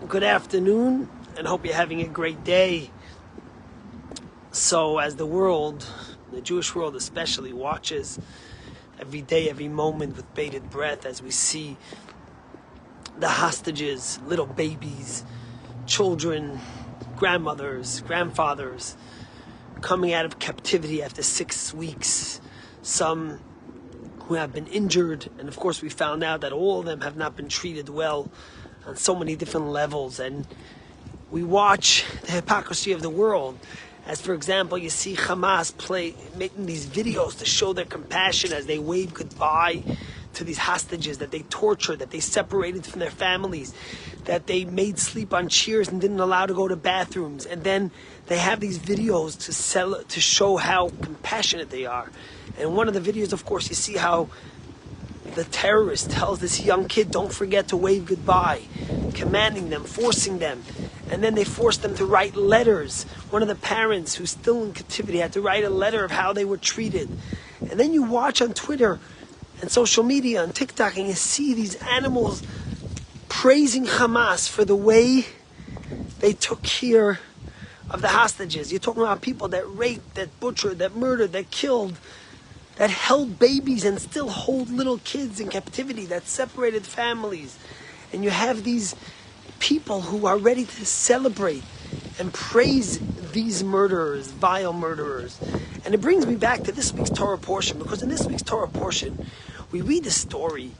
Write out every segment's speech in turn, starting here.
Good afternoon, and hope you're having a great day. So as the world, the Jewish world especially, watches every day, every moment with bated breath as we see the hostages, little babies, children, grandmothers, grandfathers coming out of captivity after 6 weeks, some who have been injured, and of course we found out that all of them have not been treated well on so many different levels. And we watch the hypocrisy of the world, as for example you see Hamas making these videos to show their compassion as they wave goodbye to these hostages that they tortured, that they separated from their families, that they made sleep on chairs and didn't allow to go to bathrooms. And then they have these videos to show how compassionate they are. And one of the videos, of course, you see how the terrorist tells this young kid, don't forget to wave goodbye, commanding them, forcing them. And then they force them to write letters. One of the parents who's still in captivity had to write a letter of how they were treated. And then you watch on Twitter and social media and TikTok and you see these animals praising Hamas for the way they took care of the hostages. You're talking about people that raped, that butchered, that murdered, that killed, that held babies and still hold little kids in captivity, that separated families. And you have these people who are ready to celebrate and praise these murderers, vile murderers. And it brings me back to this week's Torah portion, because in this week's Torah portion, we read the story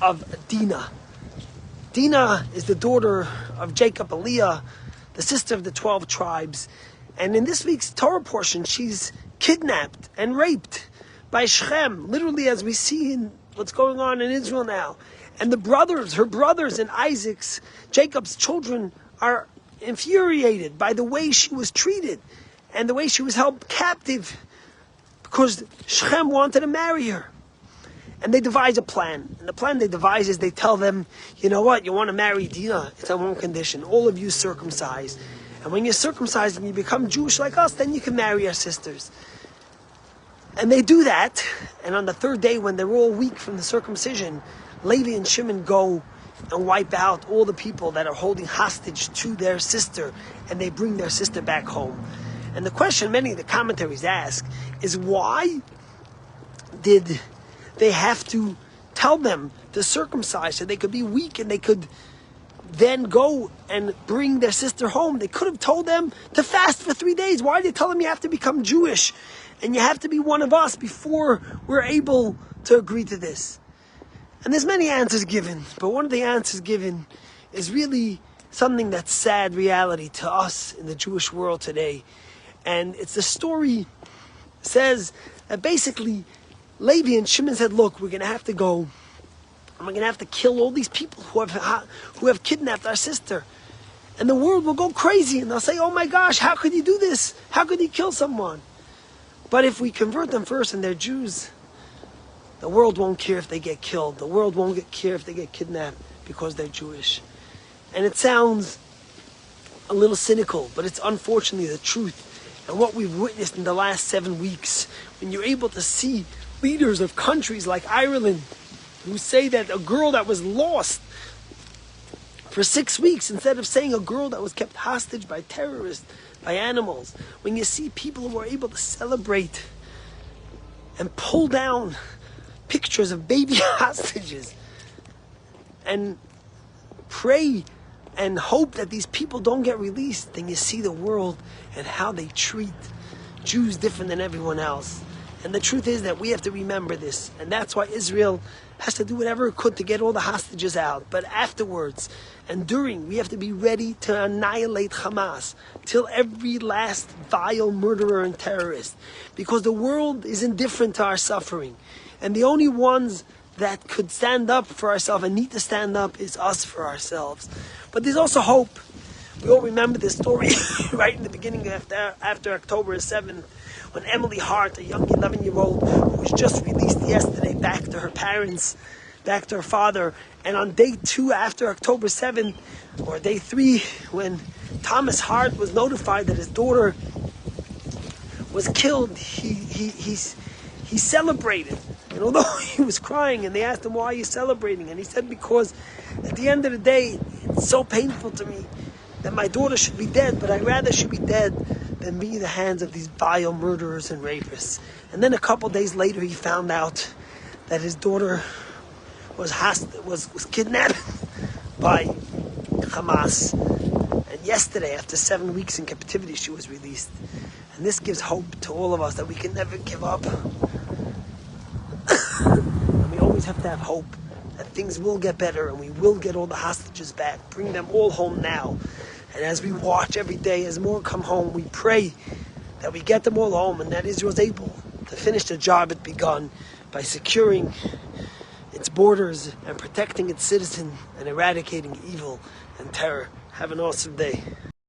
of Dinah. Dinah is the daughter of Jacob and Leah, the sister of the 12 tribes. And in this week's Torah portion, she's kidnapped and raped by Shechem, literally as we see in what's going on in Israel now. And the brothers, her brothers and Isaac's, Jacob's children, are infuriated by the way she was treated and the way she was held captive because Shechem wanted to marry her. And they devise a plan. And the plan they devise is they tell them, you know what, you want to marry Dinah, it's on one condition, all of you circumcised. And when you're circumcised and you become Jewish like us, then you can marry our sisters. And they do that, and on the third day when they're all weak from the circumcision, Levi and Shimon go and wipe out all the people that are holding hostage to their sister, and they bring their sister back home. And the question many of the commentaries ask is, why did they have to tell them to circumcise so they could be weak and they could then go and bring their sister home? They could have told them to fast for 3 days. Why did they tell them you have to become Jewish and you have to be one of us before we're able to agree to this? And there's many answers given, but one of the answers given is really something that's sad reality to us in the Jewish world today. And it's the story says that basically Levi and Shimon said, look, we're going to have to go and we're going to have to kill all these people who have kidnapped our sister. And the world will go crazy and they'll say, oh my gosh, how could you do this? How could you kill someone? But if we convert them first and they're Jews, the world won't care if they get killed. The world won't care if they get kidnapped because they're Jewish. And it sounds a little cynical, but it's unfortunately the truth. And what we've witnessed in the last 7 weeks, when you're able to see leaders of countries like Ireland who say that a girl that was lost for 6 weeks, instead of saying a girl that was kept hostage by terrorists, by animals, when you see people who are able to celebrate and pull down pictures of baby hostages and pray and hope that these people don't get released, then you see the world and how they treat Jews different than everyone else. And the truth is that we have to remember this, and that's why Israel has to do whatever it could to get all the hostages out. But afterwards and during, we have to be ready to annihilate Hamas till every last vile murderer and terrorist, because the world is indifferent to our suffering, and the only ones that could stand up for ourselves and need to stand up is us for ourselves. But there's also hope. We all remember this story right in the beginning after October 7th, when Emily Hart, a young 11-year-old who was just released yesterday back to her parents, back to her father, and on day 2 after October 7th, or day 3, when Thomas Hart was notified that his daughter was killed, he celebrated. And although he was crying, and they asked him, why are you celebrating? And he said, because at the end of the day, It's so painful to me that my daughter should be dead, but I'd rather she be dead than be in the hands of these vile murderers and rapists. And then a couple days later, he found out that his daughter was kidnapped by Hamas. And yesterday, after 7 weeks in captivity, she was released. And this gives hope to all of us that we can never give up. And we always have to have hope that things will get better and we will get all the hostages back, bring them all home now. And as we watch every day, as more come home, we pray that we get them all home and that Israel is able to finish the job it begun by securing its borders and protecting its citizens and eradicating evil and terror. Have an awesome day.